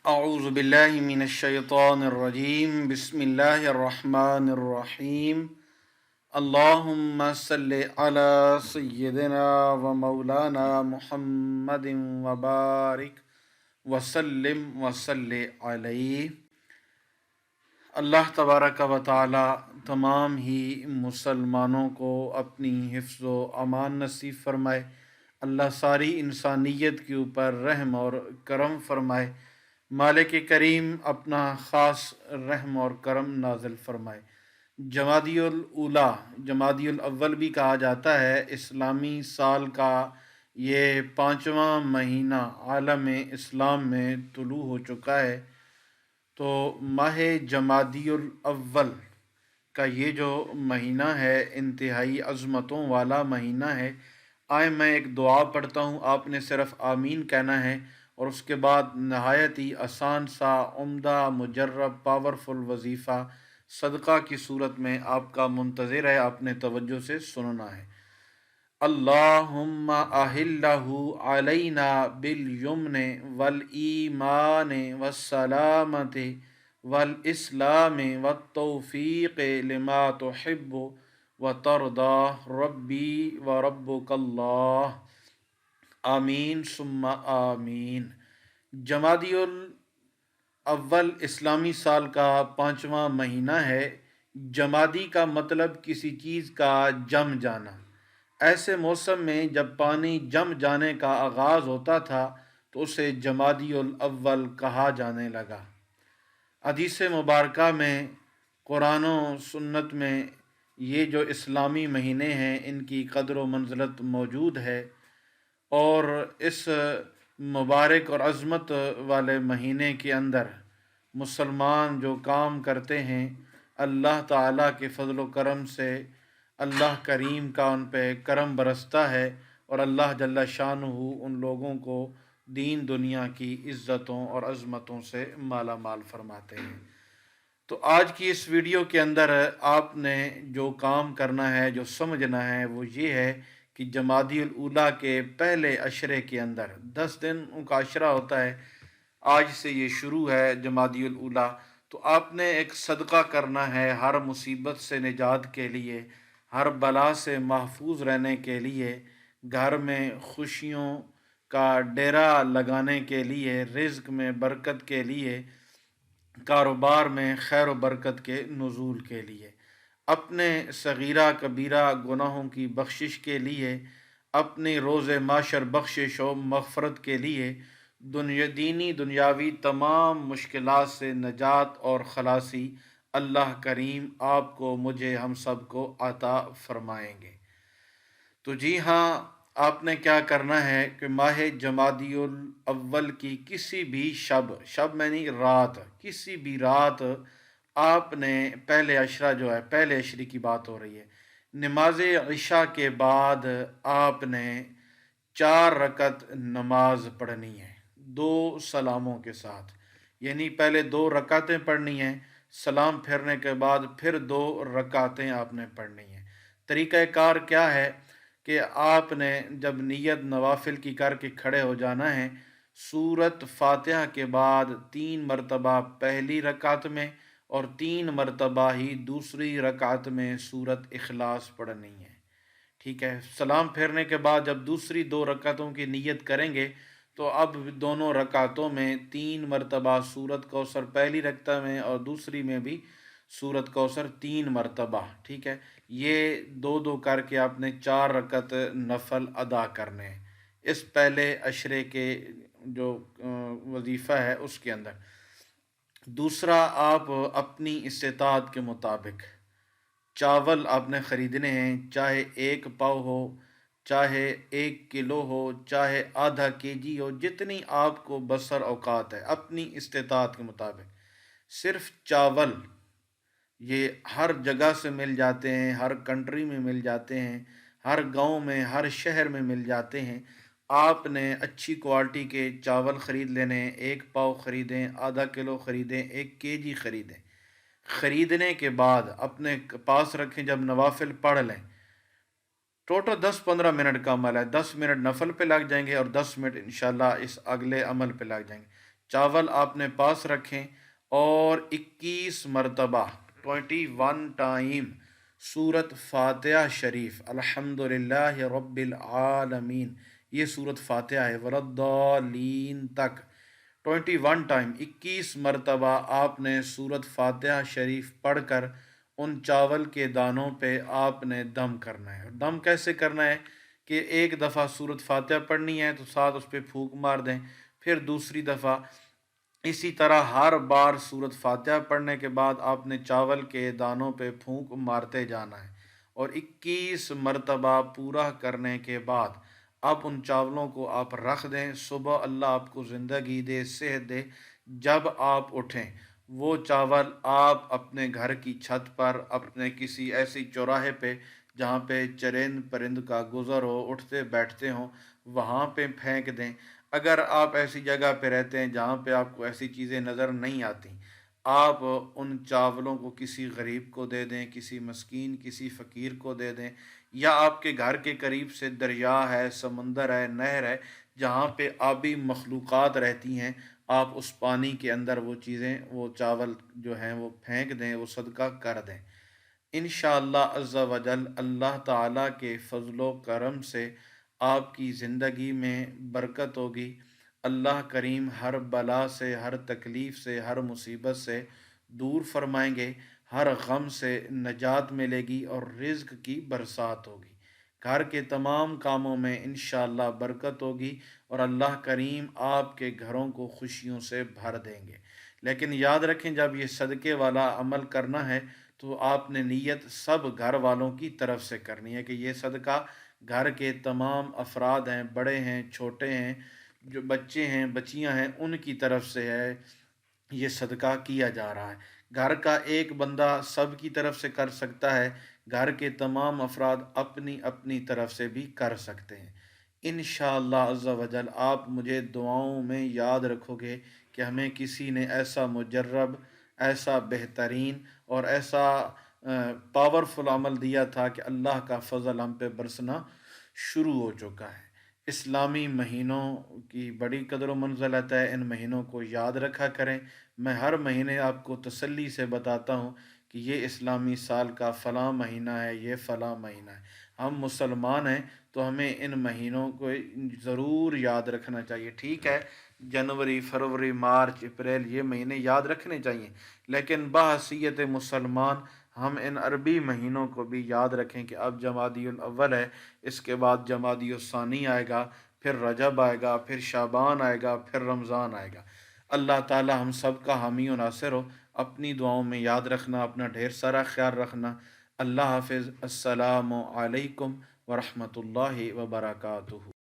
اعوذ باللہ من الشیطان الرجیم بسم اللہ الرحمن الرحیم اللہم صلی علی سیدنا و مولانا محمد وبارک وسلم وصلی علیہ۔ اللہ تبارک و تعالی تمام ہی مسلمانوں کو اپنی حفظ و امان نصیب فرمائے۔ اللہ ساری انسانیت کے اوپر رحم اور کرم فرمائے۔ مالک کریم اپنا خاص رحم اور کرم نازل فرمائے۔ جمادی الاولیٰ، جمادی الاول بھی کہا جاتا ہے، اسلامی سال کا یہ 5واں مہینہ عالم اسلام میں طلوع ہو چکا ہے۔ تو ماہ جمادی الاول کا یہ جو مہینہ ہے انتہائی عظمتوں والا مہینہ ہے۔ آئے میں ایک دعا پڑھتا ہوں، آپ نے صرف آمین کہنا ہے، اور اس کے بعد نہایت ہی آسان سا عمدہ مجرب پاورفل وظیفہ صدقہ کی صورت میں آپ کا منتظر ہے، آپ نے توجہ سے سننا ہے۔ اللہم احلہ علینا بالیمن والایمان والسلامت والاسلام والتوفیق لما تحب وترضى ربی وربک اللہ، آمین ثم آمین۔ جمادی الاول اسلامی سال کا 5واں مہینہ ہے۔ جمادی کا مطلب کسی چیز کا جم جانا۔ ایسے موسم میں جب پانی جم جانے کا آغاز ہوتا تھا تو اسے جمادی الاول کہا جانے لگا۔ حدیث مبارکہ میں، قرآن و سنت میں یہ جو اسلامی مہینے ہیں ان کی قدر و منزلت موجود ہے، اور اس مبارک اور عظمت والے مہینے کے اندر مسلمان جو کام کرتے ہیں، اللہ تعالیٰ کے فضل و کرم سے اللہ کریم کا ان پہ کرم برستا ہے، اور اللہ جل شانہ ان لوگوں کو دین دنیا کی عزتوں اور عظمتوں سے مالا مال فرماتے ہیں۔ تو آج کی اس ویڈیو کے اندر آپ نے جو کام کرنا ہے، جو سمجھنا ہے، وہ یہ ہے کہ جمادی الاولیٰ کے پہلے عشرے کے اندر 10 دن کا عشرہ ہوتا ہے، آج سے یہ شروع ہے جمادی الاولیٰ، تو آپ نے ایک صدقہ کرنا ہے ہر مصیبت سے نجات کے لیے، ہر بلا سے محفوظ رہنے کے لیے، گھر میں خوشیوں کا ڈیرا لگانے کے لیے، رزق میں برکت کے لیے، کاروبار میں خیر و برکت کے نزول کے لیے، اپنے صغیرہ کبیرہ گناہوں کی بخشش کے لیے، اپنی روز معاشر بخشش و مغفرت کے لیے، دینی دنیاوی تمام مشکلات سے نجات اور خلاصی اللہ کریم آپ کو، مجھے، ہم سب کو عطا فرمائیں گے۔ تو جی ہاں، آپ نے کیا کرنا ہے کہ ماہ جمادی الاول کی کسی بھی شب میں نہیں، رات، کسی بھی رات آپ نے پہلے عشرہ جو ہے، پہلے عشرے کی بات ہو رہی ہے، نماز عشاء کے بعد آپ نے 4 رکعت نماز پڑھنی ہے 2 سلاموں کے ساتھ، یعنی پہلے 2 رکعتیں پڑھنی ہیں، سلام پھیرنے کے بعد پھر 2 رکعتیں آپ نے پڑھنی ہیں۔ طریقہ کار کیا ہے کہ آپ نے جب نیت نوافل کی کر کے کھڑے ہو جانا ہے، سورت فاتحہ کے بعد 3 مرتبہ پہلی رکعت میں اور 3 مرتبہ ہی دوسری رکعت میں سورت اخلاص پڑھنی ہے، ٹھیک ہے۔ سلام پھیرنے کے بعد جب دوسری 2 رکعتوں کی نیت کریں گے تو اب دونوں رکعتوں میں 3 مرتبہ سورت کوثر، پہلی رکعت میں اور دوسری میں بھی سورت کوثر 3 مرتبہ، ٹھیک ہے۔ یہ 2 کر کے آپ نے 4 رکعت نفل ادا کرنے ہیں اس پہلے عشرے کے جو وظیفہ ہے اس کے اندر۔ دوسرا، آپ اپنی استطاعت کے مطابق چاول آپ نے خریدنے ہیں، چاہے 1 پاؤ ہو، چاہے 1 کلو ہو، چاہے آدھا کیجی ہو، جتنی آپ کو بسر اوقات ہے اپنی استطاعت کے مطابق۔ صرف چاول یہ ہر جگہ سے مل جاتے ہیں، ہر کنٹری میں مل جاتے ہیں، ہر گاؤں میں، ہر شہر میں مل جاتے ہیں۔ آپ نے اچھی کوالٹی کے چاول خرید لینے ہیں، 1 پاؤ خریدیں، آدھا کلو خریدیں، 1 کیجی خریدیں۔ خریدنے کے بعد اپنے پاس رکھیں، جب نوافل پڑھ لیں، ٹوٹل 10-15 منٹ کا عمل ہے، 10 منٹ نفل پہ لگ جائیں گے اور 10 منٹ انشاءاللہ اس اگلے عمل پہ لگ جائیں گے۔ چاول آپ نے پاس رکھیں اور 21 مرتبہ 21 ٹائم سورت فاتحہ شریف الحمدللہ رب العالمین، یہ سورت فاتحہ ہے، ولدالین تک 21 ٹائم 21 مرتبہ آپ نے سورت فاتحہ شریف پڑھ کر ان چاول کے دانوں پہ آپ نے دم کرنا ہے۔ اور دم کیسے کرنا ہے کہ ایک دفعہ سورت فاتحہ پڑھنی ہے تو ساتھ اس پہ پھونک مار دیں، پھر دوسری دفعہ اسی طرح ہر بار سورت فاتحہ پڑھنے کے بعد آپ نے چاول کے دانوں پہ پھونک مارتے جانا ہے، اور 21 مرتبہ پورا کرنے کے بعد اب ان چاولوں کو آپ رکھ دیں۔ صبح اللہ آپ کو زندگی دے، صحت دے، جب آپ اٹھیں وہ چاول آپ اپنے گھر کی چھت پر، اپنے کسی ایسی چوراہے پہ جہاں پہ چرند پرند کا گزر ہو، اٹھتے بیٹھتے ہوں، وہاں پہ پھینک دیں۔ اگر آپ ایسی جگہ پہ رہتے ہیں جہاں پہ آپ کو ایسی چیزیں نظر نہیں آتی، آپ ان چاولوں کو کسی غریب کو دے دیں، کسی مسکین، کسی فقیر کو دے دیں، یا آپ کے گھر کے قریب سے دریا ہے، سمندر ہے، نہر ہے جہاں پہ آبی مخلوقات رہتی ہیں، آپ اس پانی کے اندر وہ چیزیں، وہ چاول جو ہیں وہ پھینک دیں، وہ صدقہ کر دیں۔ انشاءاللہ عز و جل اللہ تعالیٰ کے فضل و کرم سے آپ کی زندگی میں برکت ہوگی۔ اللہ کریم ہر بلا سے، ہر تکلیف سے، ہر مصیبت سے دور فرمائیں گے، ہر غم سے نجات ملے گی اور رزق کی برسات ہوگی۔ گھر کے تمام کاموں میں انشاءاللہ برکت ہوگی اور اللہ کریم آپ کے گھروں کو خوشیوں سے بھر دیں گے۔ لیکن یاد رکھیں جب یہ صدقے والا عمل کرنا ہے تو آپ نے نیت سب گھر والوں کی طرف سے کرنی ہے کہ یہ صدقہ گھر کے تمام افراد ہیں، بڑے ہیں، چھوٹے ہیں، جو بچے ہیں، بچیاں ہیں، ان کی طرف سے ہے، یہ صدقہ کیا جا رہا ہے۔ گھر کا ایک بندہ سب کی طرف سے کر سکتا ہے، گھر کے تمام افراد اپنی اپنی طرف سے بھی کر سکتے ہیں۔ انشاءاللہ عز و جل آپ مجھے دعاؤں میں یاد رکھو گے کہ ہمیں کسی نے ایسا مجرب، ایسا بہترین اور ایسا پاورفل عمل دیا تھا کہ اللہ کا فضل ہم پہ برسنا شروع ہو چکا ہے۔ اسلامی مہینوں کی بڑی قدر و منزلت ہے، ان مہینوں کو یاد رکھا کریں۔ میں ہر مہینے آپ کو تسلی سے بتاتا ہوں کہ یہ اسلامی سال کا فلاں مہینہ ہے، یہ فلاں مہینہ ہے۔ ہم مسلمان ہیں تو ہمیں ان مہینوں کو ضرور یاد رکھنا چاہیے۔ ٹھیک ہے، جنوری، فروری، مارچ، اپریل یہ مہینے یاد رکھنے چاہیے، لیکن بحیثیت مسلمان ہم ان عربی مہینوں کو بھی یاد رکھیں کہ اب جمادی الاول ہے، اس کے بعد جمادی الثانی آئے گا، پھر رجب آئے گا، پھر شعبان آئے گا، پھر رمضان آئے گا۔ اللہ تعالی ہم سب کا حامی و ناصر ہو۔ اپنی دعاؤں میں یاد رکھنا، اپنا ڈھیر سارا خیال رکھنا۔ اللہ حافظ۔ السلام علیکم ورحمۃ اللہ وبرکاتہ۔